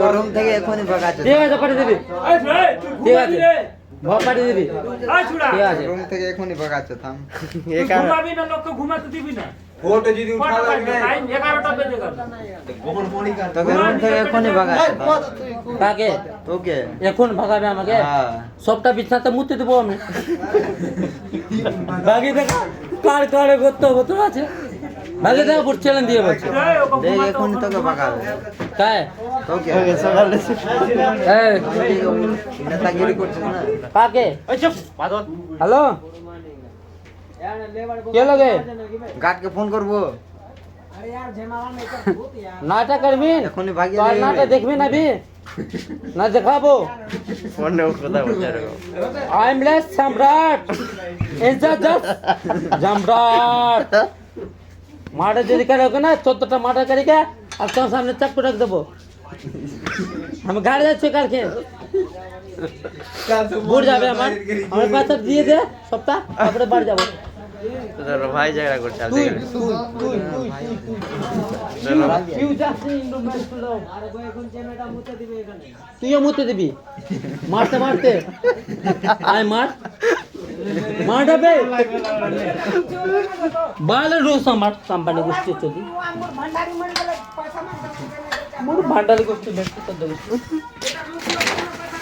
তোর রুম থেকে এখনই ভাগাচ্ছে। ঠিক আছে পাঠিয়ে দিবি, ঠিক আছে ভর পাঠিয়ে দিবি, ঠিক আছে রুম থেকে এখনই ভাগাচ্ছে। থাম, ঘুমাবি না, লোককে ঘুমাতে দিবি না। ফটো যদি উঠা লাগবে টাইম 11টা বেজে গেল। তোকে রুম থেকে এখনই ভাগাচ্ছে। কাকে তোকে এখন ভাগাবে আমাকে? হ্যাঁ। সবটা বিছনাতে মুতে দেবো আমি। বাকি দেখা কার কারে করতে হবে তোর আছে, বাকি দেখা বুট চ্যালেঞ্জ দিয়ে বলছে দেখ এখনই তোকে ভাগাবে। কায় তোকে সকালে এই নেতাগিরি করছিস না। কাকে? হ্যালো কে লাগে? গার্ডকে ফোন করবো। নাটক করবি এখনই ভাগিয়ে তোর দেবে। নাটক দেখবি না বি না দেখাবো? ফোনে কথা বলছে এরকম। আই এম লেস সম্রাট ইজ্জত সম্রাট। মাঠে যদি করে ওকে না 14টা মাঠে করি কে আর তোর সামনে চাকু রাখ দেবো। আমি গাড়ি যাচ্ছি কালকে, বুড় যাবে আমার পাঁচটা দিয়ে দে সপ্তাহ, তারপরে বাড়ি যাবো। তোর ভাই ঝগড়া করছে। তুই তুইও মুতে দিবি মারতে মারতে। আয় মার মারবে বালে রোজ আমার কোম্পানি গোষ্ঠী চলি ভান্ডারি গোষ্ঠী ব্যক্তি